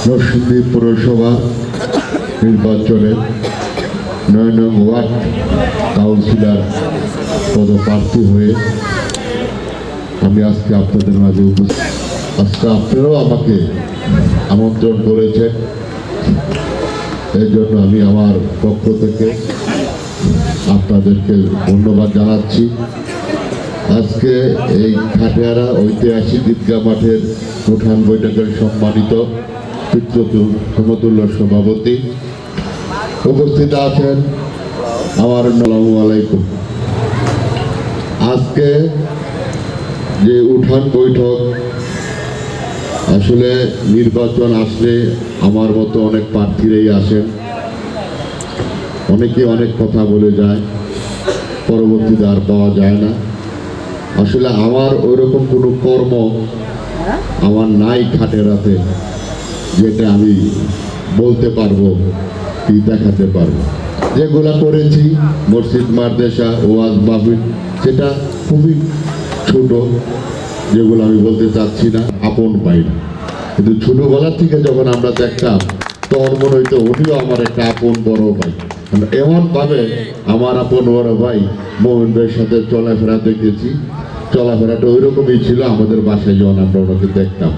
নরসিংদী পৌরসভা নির্বাচনে ৯ নং ওয়ার্ড কাউন্সিলর পদপ্রার্থী হয়ে আমি আজকে আপনাদের মাঝে উপস্থিত। আজকে আপনারাও আমাকে আমন্ত্রণ করেছেন, এই জন্য আমি আমার পক্ষ থেকে আপনাদেরকে ধন্যবাদ জানাচ্ছি। আজকে এই খাটিয়ারা ঐতিহাসিক ঈদগাহ মাঠের উঠান বৈঠকের সম্মানিত সমতুল্য সভাপতি উপস্থিত আছেন আমার আসসালামু আলাইকুম। আজকে যে উঠান বৈঠক, আসলে নির্বাচন আসলে আমার মতো অনেক প্রার্থীরাই আসেন, অনেকে অনেক কথা বলে যায়, পরবর্তীতে আর পাওয়া যায় না। আসলে আমার ওইরকম কোনো কর্ম আমার নাই খাটেরাতে, যেটা আমি বলতে পারবো কি দেখাতে পারবো। যেগুলা করেছি মসজিদ মাদ্রাসা ওয়াজ মাহফিল, সেটা খুবই ছোট, যেগুলো আমি বলতে চাচ্ছি না, আপন পাই না। কিন্তু ছোটবেলার থেকে যখন আমরা দেখতাম তখন মনে হইতো উনিও আমার একটা আপন বড় ভাই। এমনভাবে আমার আপন বড় ভাই মোমিন ভাইয়ের সাথে চলাফেরা দেখেছি, চলাফেরাটা ওই রকমই ছিল আমাদের বাসায় যখন আমরা ওনাকে দেখতাম।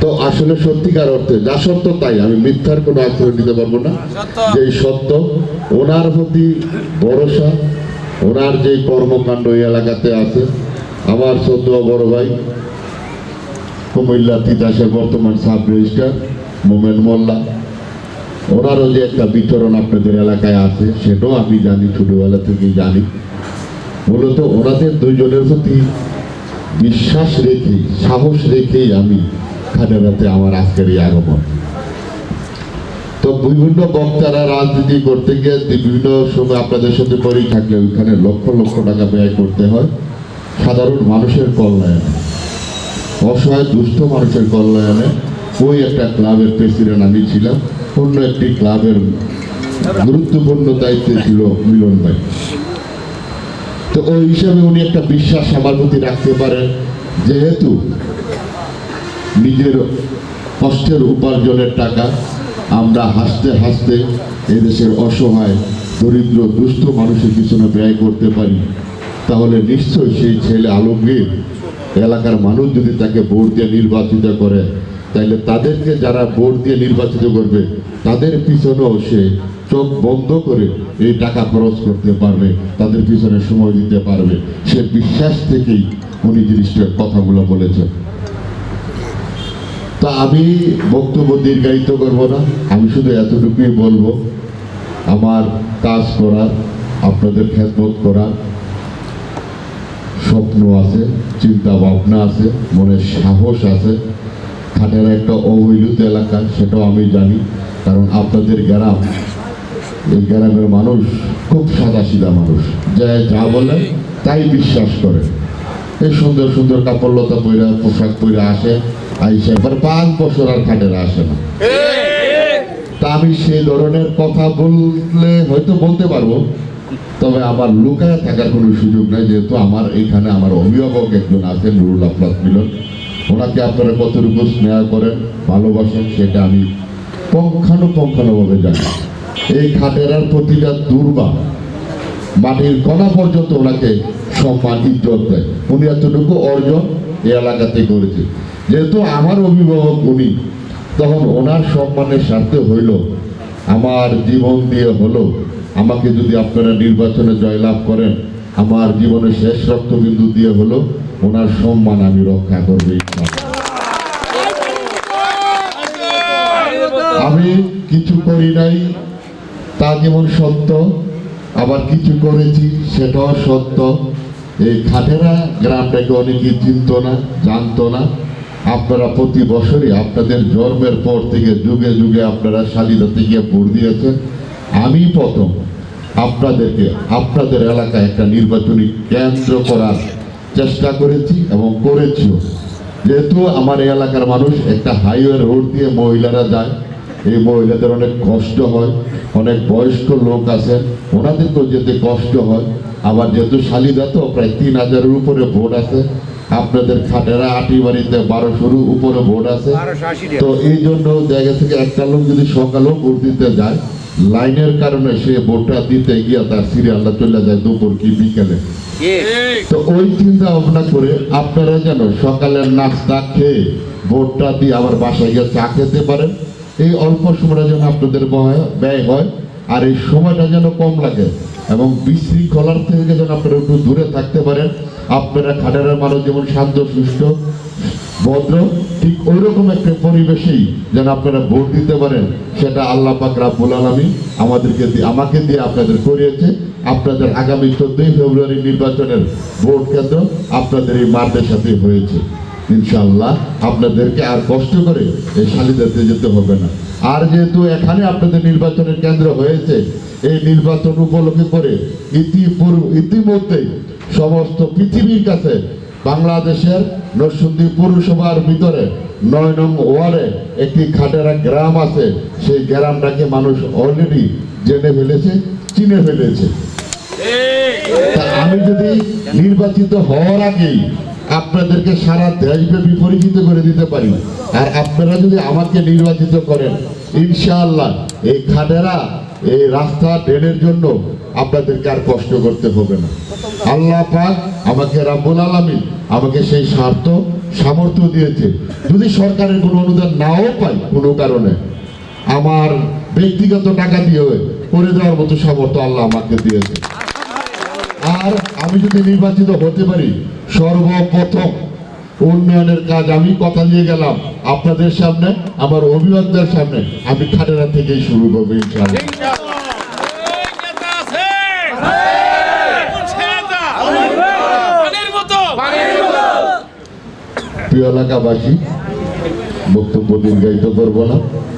তো আসলে সত্যিকার অর্থে যা সত্য তাই, আমি মিথ্যার কোনো আশ্রয় দিতে পারবো না। যেই সত্য, ওনার প্রতি ভরসা, ওনার যে কর্মকাণ্ড এই এলাকাতে আছে। আমার ছোট বড় ভাই কুমিল্লা তিতাসের বর্তমান সাব রেজিস্ট্রার মোমেন মোল্লা, ওনারও যে একটা বিতরণ আপনাদের এলাকায় আছে সেটাও আমি জানি, ছোটবেলা থেকেই জানি। মূলত ওনাদের দুইজনের প্রতি বিশ্বাস রেখেই, সাহস রেখেই আমি খাটেরাতে আমার আজকের এই আগমন। তো বিভিন্ন বক্তারা রাজনীতি করতে গিয়ে বিভিন্ন সময় আপনাদের সাথে পরেই থাকলে ওইখানে লক্ষ লক্ষ টাকা ব্যয় করতে হয় সাধারণ মানুষের কল্যাণে, অসহায় দুস্থ মানুষের কল্যাণে। ওই একটা ক্লাবের প্রেসিডেন্ট আমি ছিলাম, অন্য একটি ক্লাবের গুরুত্বপূর্ণ দায়িত্বে ছিল মিলন ভাই। তো ওই হিসাবে উনি একটা বিশ্বাস আমার প্রতি রাখতে পারেন, যেহেতু নিজের কষ্টের উপার্জনের টাকা আমরা হাসতে হাসতে এদেশের অসহায় দরিদ্র দুস্থ মানুষের পিছনে ব্যয় করতে পারি, তাহলে নিশ্চয়ই সেই ছেলে আলমগীর এলাকার মানুষ যদি তাকে ভোট দিয়ে নির্বাচিত করে, তাইলে তাদেরকে যারা ভোট দিয়ে নির্বাচিত করবে তাদের পিছনেও সে চোখ বন্ধ করে এই টাকা খরচ করতে পারবে, তাদের পিছনে সময় দিতে পারবে। সে বিশ্বাস থেকেই উনি জিনিসটার কথাগুলো বলেছেন। তা আমি বক্তব্য দীর্ঘায়িত করবো না, আমি শুধু এতটুকুই বলবো, আমার কাজ করার, আপনাদের খেদমত করার স্বপ্ন আছে, চিন্তা ভাবনা আছে, মনের সাহস আছে। খাটেরা একটা অবহেলিত এলাকা, সেটাও আমি জানি, কারণ আপনাদের গ্রাম, এই গ্রামের মানুষ খুব সাদাসিধা মানুষ, যা বলে তাই বিশ্বাস করে। এই সুন্দর সুন্দর কাপড় লতা পইরা পোশাক পইরা আসে, আইসা এবার 5 বছর আর খাটেরা আসে না। তা আমি সেই ধরনের কথা বললে হয়তো বলতে পারবো, তবে আমার লুকায় থাকার কোনো সুযোগ নাই, যেহেতু আমার এইখানে আমার অভিভাবক একজন আছেন নুরুল আফলাক মিলন। ওনাকে আপনারা কতটুকু স্নেহ করেন, ভালোবাসেন, সেটা আমি পুঙ্খানুপুঙ্খানুভাবে জানি। এই খাটেরার প্রতিটা দুর্বা মাটির কণা পর্যন্ত ওনাকে সম্মান ইজ্জত দেয়। উনি এতটুকু অর্জন এই এলাকাতে করেছে, যেহেতু আমার অভিভাবক উনি, তখন ওনার সম্মানের স্বার্থে হইল, আমার জীবন দিয়ে হলো, আমাকে যদি আপনারা নির্বাচনে জয়লাভ করেন, আমার জীবনের শেষ রক্তবিন্দু দিয়ে হলো, ওনার সম্মান আমি রক্ষা করবো। আমি কিছু করি নাই তা যেমন সত্য, আবার কিছু করেছি সেটাও সত্য। এই খাটেরা গ্রামটাকে অনেকেই চিনত না, জানতো না। আপনারা প্রতি বছরই আপনাদের জন্মের পর থেকে যুগে যুগে আপনারা শালিদাতে গিয়ে ভোট দিয়েছেন। আমি প্রথম আপনাদেরকে আপনাদের এলাকায় একটা নির্বাচনী কেন্দ্র করার চেষ্টা করেছি এবং করেছিও। যেহেতু আমার এই এলাকার মানুষ, একটা হাইওয়ে রোড দিয়ে মহিলারা যায়, এই মহিলাদের অনেক কষ্ট হয়, অনেক বয়স্ক লোক আছেন, ওনাদেরকেও যেতে কষ্ট হয়। আবার যেহেতু শালিদাতেও প্রায় 3000-এর উপরে ভোট আছে, আপনাদের খাটেরা আটি বাড়িতে 1200 উপরে ভোট আছে। তো এই জন্য জায়গা থেকে একটা লোক যদি সকালেও ভোট দিতে যায়, লাইনের কারণে সে ভোটটা দিতে গিয়ে তার সিরিয়ালটা চলে যায় দুপুর কি বিকেলে। তো ওই চিন্তা ভাবনা করে আপনারা যেন সকালের নাস্তা খেয়ে ভোটটা দিয়ে আবার বাসায় গিয়ে চা খেতে পারেন। এই অল্প সময়টা যেন আপনাদের ব্যয় হয়, আর এই সময়টা যেন কম লাগে, এবং বিশৃঙ্খলার থেকে যেন আপনারা একটু দূরে থাকতে পারেন। আপনারা খাটেরার মানুষ যেমন শান্ত সুষ্ঠ ভদ্র, ঠিক ওই রকম একটা পরিবেশেই যেন আপনারা ভোট দিতে পারেন, সেটা আল্লাহ পাক রব্বুল আলামিন আমাকে দিয়ে আপনাদের করিয়েছে। আপনাদের আগামী 14 ফেব্রুয়ারি নির্বাচনের ভোট কেন্দ্র আপনাদের এই মাঠের সাথে হয়েছে। ইনশাআল্লাহ আপনাদেরকে আর কষ্ট করে এই শালিদাতে যেতে হবে না। আর যেহেতু এখানে আপনাদের নির্বাচনের কেন্দ্র হয়েছে, এই নির্বাচন উপলক্ষে করে ইতিমধ্যে সমস্ত পৃথিবীর কাছে বাংলাদেশের নরসিংদী পৌরসভার ভিতরে 9 নং ওয়ার্ডে একটি খাটেরা গ্রাম আছে। সেই গ্রামটাকে মানুষ অলরেডি জেনে ফেলেছে, চিনে ফেলেছে। আমি যদি নির্বাচিত হওয়ার আগেই আপনাদেরকে সারা দেশব্যাপী পরিচিত করে দিতে পারি, আর আপনারা যদি আমাকে নির্বাচিত করেন, ইনশাআল্লাহ এই খাটেরা এই রাস্তা ড্রেনের জন্য আপনাদেরকে আর কষ্ট করতে হবে না। আল্লাহ পাক আমাকে রব্বুল আলামিন আমাকে সেই সামর্থ্য দিয়েছে। যদি সরকারের কোনো অনুদান নাও পাই কোনো কারণে, আমার ব্যক্তিগত টাকা দিয়ে করে দেওয়ার মতো সামর্থ্য আল্লাহ আমাকে দিয়েছে। আর আমি যদি নির্বাচিত হতে পারি, সর্বপ্রথম উন্নয়নের কাজ আমি কথা দিয়ে গেলাম আপনাদের সামনে, আমার অভিভাবকদের সামনে, আমি খাটেরা থেকেই শুরু করবো ইনশাআল্লাহ। প্রিয় এলাকাবাসী, বক্তব্য দীর্ঘায়িত করবো না,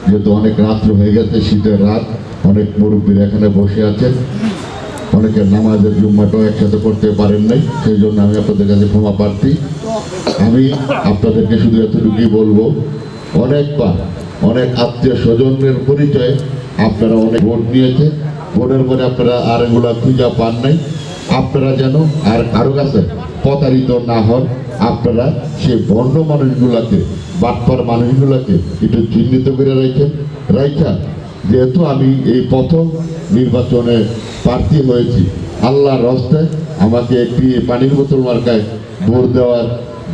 যেহেতু অনেক রাত্র হয়ে গেছে, শীতের রাত, অনেক মুরব্বীরা এখানে বসে আছেন, অনেকের নামাজের জুম্মাটাও একসাথে করতে পারেন নাই, সেই জন্য আমি আপনাদের কাছে ক্ষমা প্রার্থী। আমি আপনাদেরকে শুধু এতটুকুই বলবো, অনেক আত্মীয় স্বজনের পরিচয়ে আপনারা অনেক ভোট নিয়েছে, ভোটের পরে আপনারা আর এগুলা খুঁজা পান নাই। আপনারা যেন আর কারো কাছে প্রতারিত না হন। আপনারা সেই ভণ্ড মানুষগুলাকে, বাটপার মানুষগুলাকে একটু চিহ্নিত করে রাখা, যেহেতু আমি এই প্রথম নির্বাচনে প্রার্থী হয়েছি, আল্লাহর রাস্তায় আমাকে একটি পানির বোতল মার্কায় ভোট দেওয়ার,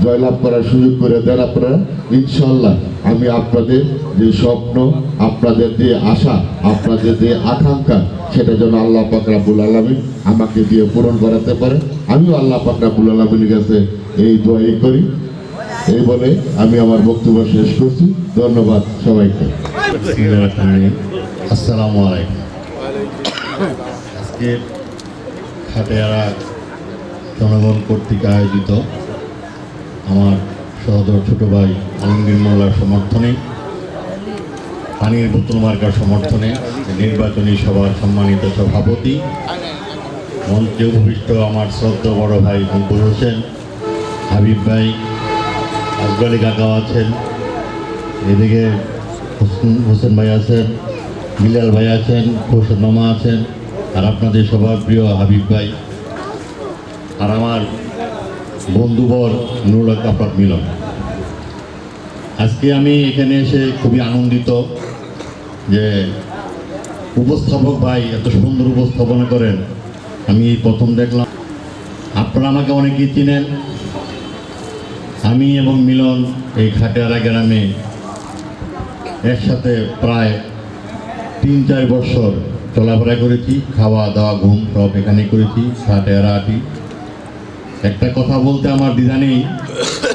জয়লাভ করার সুযোগ করে দেন আপনারা। ইনশাল্লাহ আমি আপনাদের যে স্বপ্ন, আপনাদের যে আশা, আপনাদের যে আকাঙ্ক্ষা, সেটা যেন আল্লাহ পাক রব্বুল আলামিন আমাকে দিয়ে পূরণ করাতে পারে। আমিও আল্লাহ পাক রব্বুল আলামিনের কাছে এই দোয়াই করি। এই বলে আমি আমার বক্তব্য শেষ করছি। ধন্যবাদ সবাইকে। আসসালামু আলাইকুম। আজকে খাটেয়ারা জনগণ কর্তৃক আয়োজিত আমার সহোদর ছোট ভাই আলমগীর মোল্লার সমর্থনে, পানির বোতল মার্কার সমর্থনে নির্বাচনী সভার সম্মানিত সভাপতি, মঞ্চে উপবিষ্ট আমার শ্রদ্ধা বড় ভাই মকবুল হোসেন, হাবিব ভাই, আজগালি কাকাও আছেন, এদিকে হোসেন ভাই আছেন, বিলাল ভাই আছেন, হোসেন মামা আছেন, আর আপনাদের সবার প্রিয় হাবিব ভাই, আর আমার বন্ধুবর নুরুল হক মিলন। আজকে আমি এখানে এসে খুবই আনন্দিত যে উপস্থাপক ভাই এত সুন্দর উপস্থাপনা করেন, আমি এই প্রথম দেখলাম। আপনারা আমাকে অনেকেই চিনেন। আমি এবং মিলন এই খাটেয়ারা গ্রামে একসাথে প্রায় 3-4 বছর চলাফেরা করেছি, খাওয়া দাওয়া ঘুম সব এখানে করেছি, খাটেয়ারা আটি। একটা কথা বলতে আমার দ্বিধা নেই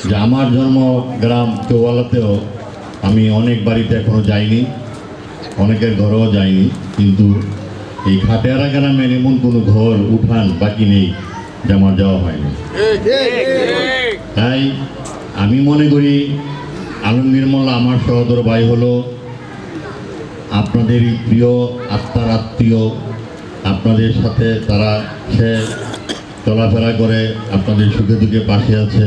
যে আমার জন্ম গ্রাম চৌবালাতেও আমি অনেক বাড়িতে এখনো যাইনি, অনেকের ঘরেও যাইনি, কিন্তু এই খাটেয়ারা গ্রামের এমন কোনো ঘর উঠান বাকি নেই যে আমার যাওয়া হয়নি। তাই আমি মনে করি আলমগীর মোল্লা আমার সহোদর ভাই হলো আপনাদেরই প্রিয় আত্মার আত্মীয়। আপনাদের সাথে সে চলাফেরা করে, আপনাদের সুখে দুঃখে পাশে আছে,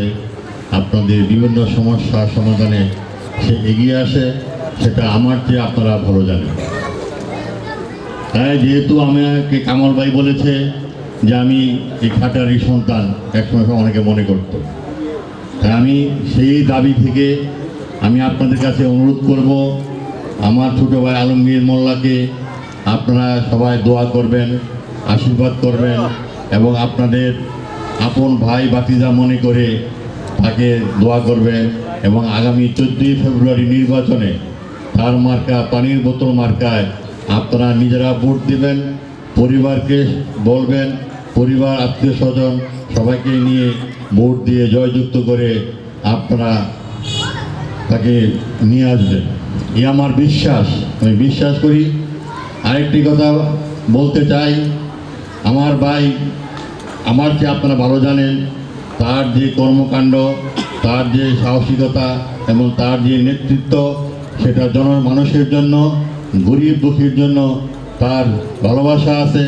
আপনাদের বিভিন্ন সমস্যার সমাধানে সে এগিয়ে আসে, সেটা আমার চেয়ে আপনারা ভালো জানেন। তাই যেহেতু আমাকে কামাল ভাই বলেছে যে আমি এই খাটারি সন্তান, একসময় অনেকে মনে করত, তাই আমি সেই দাবি থেকে আমি আপনাদের কাছে অনুরোধ করব, আমার ছোটো ভাই আলমগীর মোল্লাকে আপনারা সবাই দোয়া করবেন, আশীর্বাদ করবেন এবং আপনাদের আপন ভাই ভাতিজা মনে করে তাকে দোয়া করবেন এবং আগামী 14ই ফেব্রুয়ারি নির্বাচনে তার মার্কা পানির বোতল মার্কায় আপনারা নিজেরা ভোট দেবেন, পরিবারকে বলবেন, পরিবার আত্মীয় স্বজন সবাইকে নিয়ে ভোট দিয়ে জয়যুক্ত করে আপনারা তাকে নিয়ে আসবেন। এই আমার বিশ্বাস, আমি বিশ্বাস করি। আরেকটি কথা বলতে চাই, আমার ভাই আমার চেয়ে আপনারা ভালো জানেন তার যে কর্মকাণ্ড, তার যে সাহসিকতা এবং তার যে নেতৃত্ব, সেটা জনমানুষের জন্য, গরিব দুঃখীর জন্য তার ভালোবাসা আছে,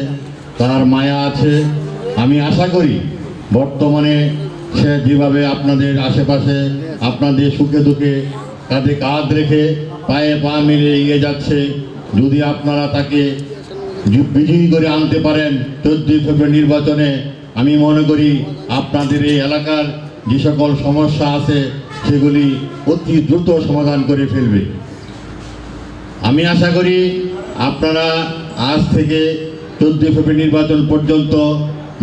তার মায়া আছে। আমি আশা করি বর্তমানে সে যেভাবে আপনাদের আশেপাশে আপনাদের সুখে দুঃখে কাঁধে কাঁধ রেখে পায়ে পা মিলে এগিয়ে যাচ্ছে, যদি আপনারা তাকে বিজয়ী করে আনতে পারেন 14ই ফেব্রুয়ারি নির্বাচনে, আমি মনে করি আপনাদের এই এলাকার যে সকল সমস্যা আছে সেগুলি অতি দ্রুত সমাধান করে ফেলবে। আমি আশা করি আপনারা আজ থেকে 14ই ফেব্রুয়ারি নির্বাচন পর্যন্ত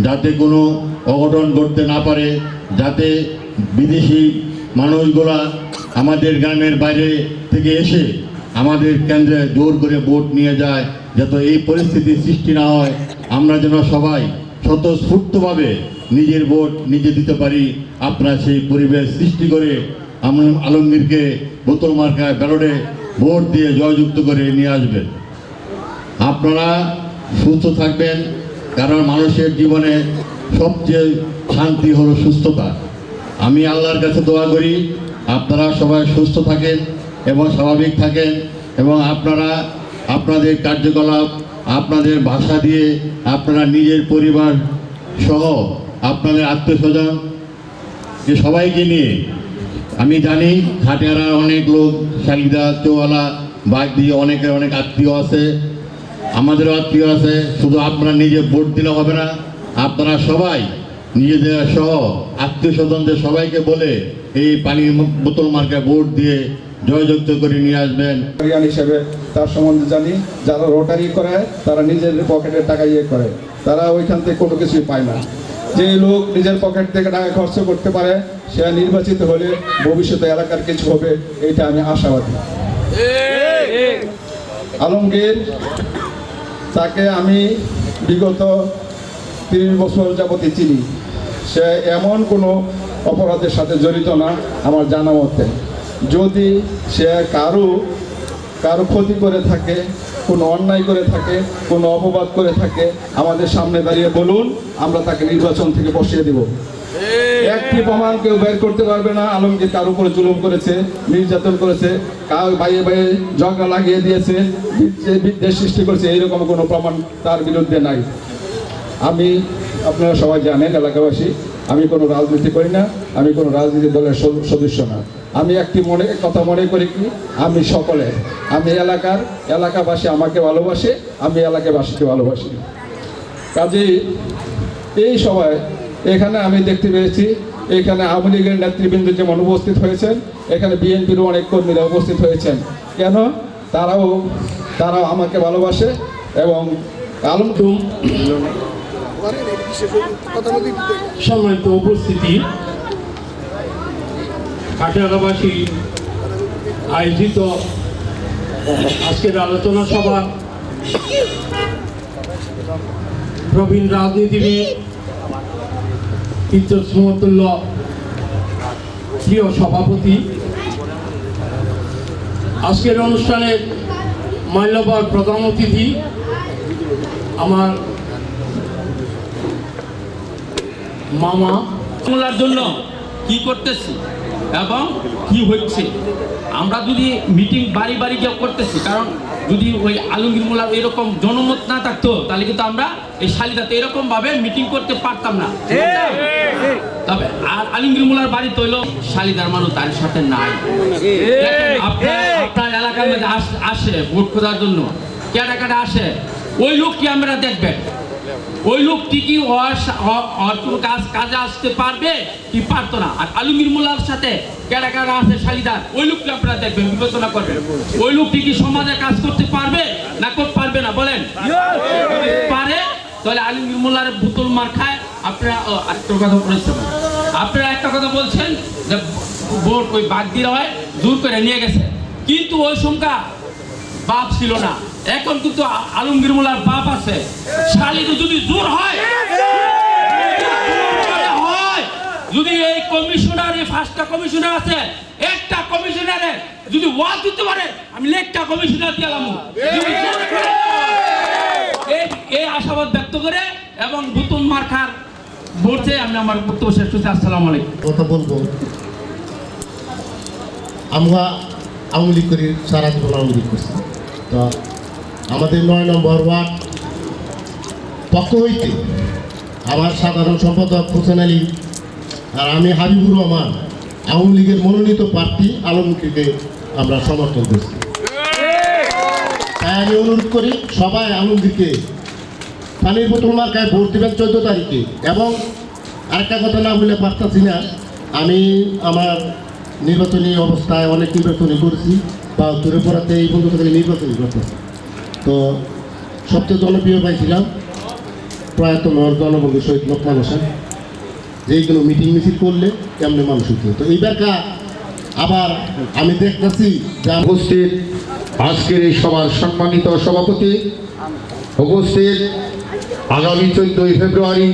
যাতে কোনো অঘটন ঘটতে না পারে, যাতে বিদেশি মানুষগুলা আমাদের গ্রামের বাইরে থেকে এসে আমাদের কেন্দ্রে জোর করে ভোট নিয়ে যায়, যাতে এই পরিস্থিতির সৃষ্টি না হয়, আমরা যেন সবাই স্বতঃস্ফূর্তভাবে নিজের ভোট নিজে দিতে পারি। আপনারা সেই পরিবেশ সৃষ্টি করে আলমগীরকে বোতল মার্কায় ব্যালটে ভোট দিয়ে জয়যুক্ত করে নিয়ে আসবেন। আপনারা সুস্থ থাকবেন, কারণ মানুষের জীবনে সবচেয়ে শান্তি হলো সুস্থতা। আমি আল্লাহর কাছে দোয়া করি আপনারা সবাই সুস্থ থাকেন এবং স্বাভাবিক থাকেন এবং আপনারা আপনাদের কার্যকলাপ আপনাদের ভাষা দিয়ে আপনারা নিজের পরিবার সহ আপনাদের আত্মীয় স্বজন সবাইকে নিয়ে, আমি জানি খাটিয়ারার অনেক লোক, শালিদা চৌওয়ালা বাগ দিয়ে অনেকের অনেক আত্মীয় আছে, আমাদেরও আত্মীয় আছে। শুধু আপনারা নিজে ভোট দিলে হবে না, আপনারা সবাই নিজেদের সহ আত্মীয় স্বজনদের সবাইকে বলে এই পানির বোতল মার্কায় ভোট দিয়ে জয়যুক্ত করে নিয়ে আসবেন। হিসেবে তার সম্বন্ধে জানি, যারা রোটারি করে তারা নিজের পকেটের টাকা ইয়ে করে, তারা ওইখান থেকে কোনো কিছুই পায় না। যে লোক নিজের পকেট থেকে টাকা খরচ করতে পারে সে নির্বাচিত হলে ভবিষ্যতে এলাকার কিছু হবে, এটা আমি আশাবাদী। আলমগীর তাকে আমি বিগত 30 বছর যাবতই চিনি। সে এমন কোনো অপরাধের সাথে জড়িত না আমার জানা মতে। যদি সে কারো ক্ষতি করে থাকে, কোনো অন্যায় করে থাকে, কোনো অপবাদ করে থাকে, আমাদের সামনে দাঁড়িয়ে বলুন, আমরা তাকে নির্বাচন থেকে বসিয়ে দেব। একটি প্রমাণ কেউ বের করতে পারবে না আলমগীর কার উপরে জুলুম করেছে, নির্যাতন করেছে, কাউ বাইরে বাইরে ঝগড়া লাগিয়ে দিয়েছে, বিদ্বেষ সৃষ্টি করেছে, এইরকম কোনো প্রমাণ তার বিরুদ্ধে নাই। আমি, আপনারা সবাই জানেন এলাকাবাসী, আমি কোনো রাজনীতি করি না, আমি কোনো রাজনীতি দলের সদস্য না। আমি একটি কথা মনে করি কি, আমি সকলে, আমি এলাকাবাসী আমাকে ভালোবাসে, আমি এলাকাবাসীকে ভালোবাসি। কাজেই এই সবাই এখানে আমি দেখতে পেয়েছি, এখানে আওয়ামী লীগের নেতৃবৃন্দ যেমন উপস্থিত হয়েছেন, এখানে বিএনপিরও অনেক কর্মীরা উপস্থিত হয়েছেন। কেন? তারাও আমাকে ভালোবাসে এবং সম্মানিত উপস্থিতি, খাটিয়ারাবাসী আয়োজিত আজকের আলোচনা সভা প্রবীণ রাজনীতিবিদ, ইজ্জত সমতুল্য প্রিয় সভাপতি, আজকের অনুষ্ঠানের মাল্যবান প্রধান অতিথি আমার মামা, বাংলার জন্য কি করতেছি এবং কি হচ্ছে, আমরা যদি মিটিং বাড়ি বাড়ি গিয়ে করতেছি, কারণ যদি ওই আলমগীর মোল্লার এরকম জনমত না থাকতো তাহলে কিন্তু আমরা এই শালিদাতে এরকম ভাবে মিটিং করতে পারতাম না। তবে আর আলমগীর মোল্লার বাড়ি তৈল শালিদার মানুষ তার সাথে নাই। আপনার এলাকার মধ্যে আসে ভোট খোঁজার জন্য, কেটা আসে, ওই লোক কি আমরা দেখবেন ওই লোকটি কি ওর কোনো কাজে আসতে পারবে কি পারতো না। আর আলমগীর মোল্লার সাথে কারা কারা আছে শালিদার, ওই লোকটি আপনারা দেখবেন, বিবেচনা করবেন ওই লোকটি কি সমাজে কাজ করতে পারবে না করতে পারবে না বলেন। পারে তাহলে আলমগীর মোল্লার বোতল মার খায়। আপনারা একটা কথা বলেছেন, আপনারা একটা কথা বলছেন যে ভোট ওই বাদ দিয়ে হয় দূর করে নিয়ে গেছে, কিন্তু ওই সংখ্যা বাপ ছিল না, এখন কিন্তু আলমগীর মোল্লার বাপ আছে। শালিদা যদি জোর হয়, যদি এই কমিশনার, এই 5টা কমিশনার আছে, একটা কমিশনারে যদি ওয়াজ দিতে পারে আমি লেখটা কমিশনার দিলাম, এই আশাবাদ ব্যক্ত করে এবং বুতুন মার্কার ভোটে আমি আমার বক্তব্য শেষ করছি। আসসালামু আলাইকুম। কথা বলবো, আমরা আওয়ামী লীগ করি, সারা জীবন আওয়ামী লীগ করছি। তো আমাদের 9 নম্বর ওয়ার্ড পক্ষ হইতে আমার সাধারণ সম্পাদক হোসেন আলী আর আমি হাবিবুর রহমান আওয়ামী লীগের মনোনীত প্রার্থী আলমগীরকে আমরা সমর্থন করছি। তাই আমি অনুরোধ করি সবাই আলমগীরকে পানির বোতল মার্কায় ভোট দেবেন 14 তারিখে। এবং আরেকটা কথা না বলে পারতাছি না, আমি আমার নির্বাচনী অবস্থায় অনেক নির্বাচনী করেছি বা দূরে পড়াতে এই বন্ধু থেকে নির্বাচনী করতেছি। তো সবচেয়ে জনপ্রিয় পাইছিলাম প্রয়াত জনবন্ধু শহীদ লোকমান হোসেন, যেই কোনো মিটিং মিছিল করলে কেমনে মানুষ উঠল। তো এইবারকার আবার আমি দেখতেছি যে উপস্থিত আজকের এই সভার সম্মানিত সভাপতি, উপস্থিত আগামী 14ই ফেব্রুয়ারি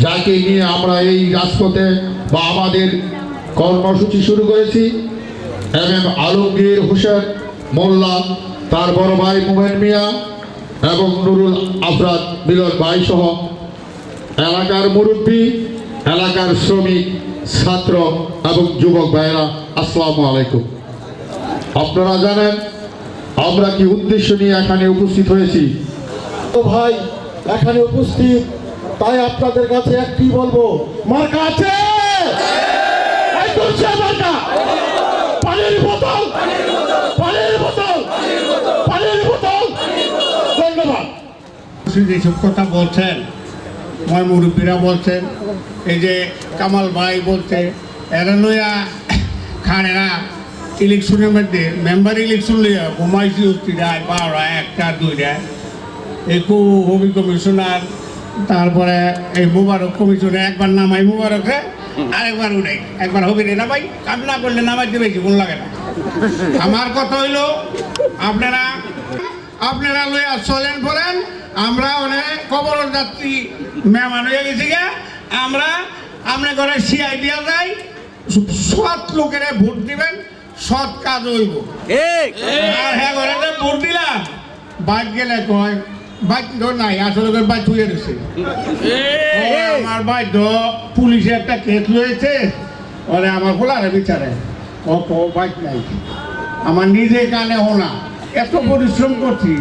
যাকে নিয়ে আমরা এই রাজপথে বা আমাদের কর্মসূচি শুরু করেছি, এম আলমগীর হোসেন মোল্লা, তার বড় ভাই মোমেন মিয়া এবং নুরুল আফরাদ মিলন ভাই সহ এলাকার মুরব্বী, এলাকার শ্রমিক, ছাত্র এবং যুবক ভাইয়েরা, আসসালামু আলাইকুম। আপনারা জানেন আমরা কি উদ্দেশ্য নিয়ে এখানে উপস্থিত হয়েছি। ভাই এখানে উপস্থিত, তাই আপনাদের কাছে একটি বলবো, মার্কা আছে, পানির বোতল, পানির বোতল, পানির বোতল। ধন্যবাদ। যেসব কথা বলছেন, আমার মুরব্বীরা বলছেন, এই যে কামাল ভাই বলছে, এরা লইয়া খানেরা ইলেকশনের মধ্যে মেম্বার ইলেকশন লইয়া ঘুমাইছি হচ্ছে যায় 12টা 1টা 2টা। এই হবি কমিশনার, তারপরে এই মুবারক কমিশনে একবার নামাই মুবারকরে, আরেকবার উঠে একবার হবি রে নামাই, কাম না করলে নামাইতে বেশি মন লাগে না। আমার কথা হইলো আপনারা লইয়া চলেন পড়েন, আমরা অনেক কবর যাত্রী মেহমান হয়ে গেছি গে, আমরা আপনার ঘরে সিআই দিয়া যাই, সৎ লোকেরা ভোট দিবেন, সৎ কাজ হইব। আর হ্যাঁ ঘরে ভোট দিলাম, বাইক গেলে কয় বাইক তো নাই, আসলে বাইক ধুয়ে দিচ্ছে। আমার বাইক তো পুলিশে একটা কেস লয়েছে, ওরে আমার খোলারে বিচারে বাইক নাই। আমার নিজে কানে হোনা, এত পরিশ্রম করছি,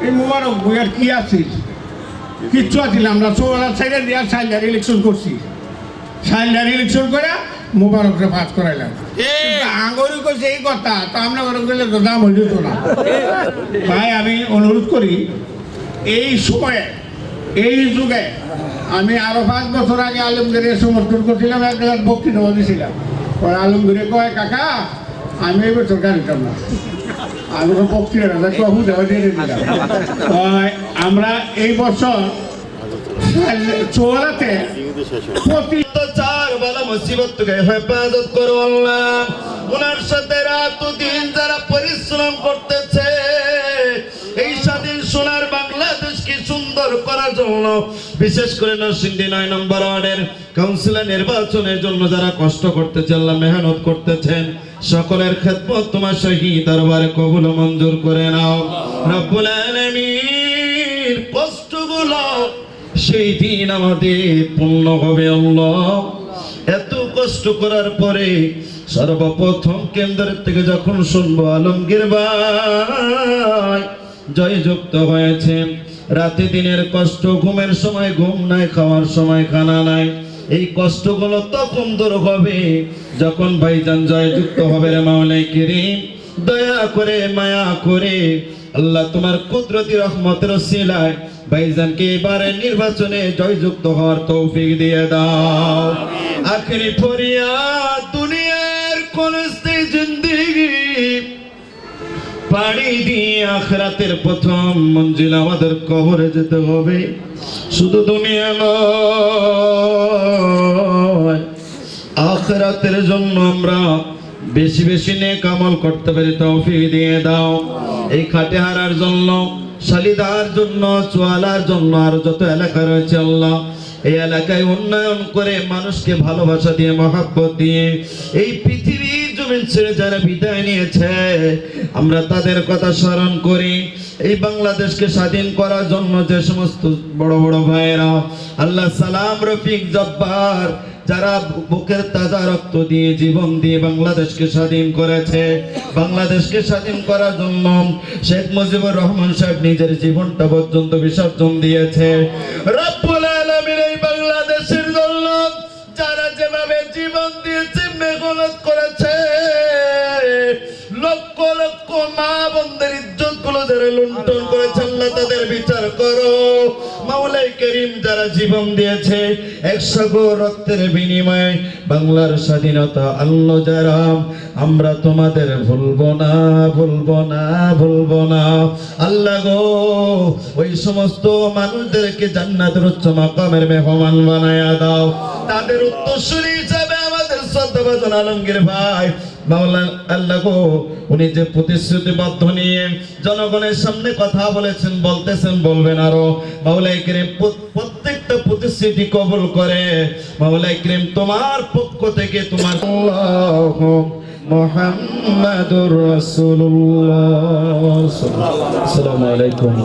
এই মোবারক বইয়ার কি আছিস, কিচ্ছু আছিল। আমরা 14 সাইডে দিয়ে সাইডার ইলেকশন করছি, সাইডার ইলেকশন করে মোবারকরে পাস করাইলাম। আঙ্গরি করছে এই কথা, তো আমরা ঘরে গেলে তো দাম হয়ে যেত না। তাই আমি অনুরোধ করি, এই সময়ে এই যুগে আমি আরো 5 বছর আগে আলমগীরের সমর্থন করছিলাম, এক জায়গায় বক্তৃতা দিয়েছিলাম। পরে আলমগীরে কয়, কাকা আমি এই বছর গাড়িতাম না, আমি বক্তৃতা দিয়ে দিলাম। আমরা এই বছর চোরাতে প্রতি 4 বেলা মুসিবত থেকে হেফাজত করো আল্লাহ। ওনার সাথে রাত দিন যারা পরিশ্রম করতেছে এই স্বাধীন সোনার বাংলাদেশকে সুন্দর করার জন্য, বিশেষ করে নরসিংদী 9 নম্বর ওয়ার্ডের কাউন্সিলর নির্বাচনের জন্য যারা কষ্ট করতেছে, আল্লাহ মেহনত করতেছেন, সকলের খেদমত তোমার শাহী দরবারে কবুল ও মঞ্জুর করে নাও রব্বুল আলামিন। কষ্টগুলো সেই দিন আমাদের পূর্ণ হবে আল্লাহ। এত কষ্ট করার পরে সর্বপ্রথম কেন্দ্রের থেকে যখন শুনবো আলমগীর ভাই জয়যুক্ত হয়েছে, রাতে দিনের কষ্ট, ঘুমের সময় ঘুম নাই, খাওয়ার সময় খানা নাই, এই কষ্টগুলো তখন দূর হবে যখন ভাইজান জয়যুক্ত হবে। রে মাওলাই কারীম দয়া করে মায়া করে আল্লাহ তোমার কুদরতি রহমতের ওসিলায় ভাইজানকে এবারে নির্বাচনে জয়যুক্ত হওয়ার তৌফিক দিয়ে দাও। আখেরি ফরিয়াদ, দুনিয়ার কোন জিন্দেগি পাড়ি দিয়ে আখিরাতের প্রথম মঞ্জিল আমাদের কবরে যেতে হবে। শুধু দুনিয়া নয়, আখিরাতের জন্য আমরা বেশি বেশি নেক আমল করতে পারি তৌফিক দিয়ে দাও। এই খাটে হারার জন্য, শালিদার জন্য, চুয়ালার জন্য আর যত এলাকা রয়েছে আল্লাহ, এই এলাকায় উন্নয়ন করে মানুষকে ভালোবাসা দিয়ে মহব্বত দিয়ে এই পৃথিবীর জমিন ছেড়ে যারা বিদায় নিয়েছে আমরা তাদের কথা স্মরণ করি। এই বাংলাদেশকে স্বাধীন করার জন্য যে সমস্ত বড় বড় ভাইয়েরা আল্লাহ সালাম, রফিক, জব্বার যারা বুকের তাজা রক্ত দিয়ে জীবন দিয়ে বাংলাদেশকে স্বাধীন করেছে, বাংলাদেশকে স্বাধীন করার জন্য শেখ মুজিবুর রহমান সাহেব নিজের জীবনটা পর্যন্ত বিসর্জন দিয়েছে। রব্বুল আলামিন এই বাংলাদেশের জন্য যারা যেভাবে জীবন দিয়েছে, মেহনত করেছে, লক্ষ লক্ষ মা বোনদের ইজ্জত গুলো যারা লুণ্ঠন করেছে আল্লাহ তাদের বিচার করো। মাওলাই করিম যারা জীবন দিয়েছে 100 গো রক্তের বিনিময়ে বাংলার স্বাধীনতা আল্লাহ যারা, আমরা তোমাদের ভুলবো না, ভুলবো না, ভুলবো না। আল্লাহ গো ওই সমস্ত মানুষদেরকে জান্নাতের উচ্চ মাকামের মেহমান বানায়া দাও। তাদের উত্তরসূরি হিসাবে আমাদের শ্রদ্ধাভাজন আলমগীর ভাই মাওলানা আল্লাহ গো, উনি যে প্রতিশ্রুতিবদ্ধ নিয়ে জনগণের সামনে কথা বলেছেন, বলতেছেন, বলবেন আরো। মাওলাই করিম প্রত্যেকটা প্রতিশ্রুতি কবুল করে। মাওলাই করিম তোমার পক্ষ থেকে তোমার আল্লাহু মুহাম্মাদুর রাসূলুল্লাহ। আসসালামু আলাইকুম।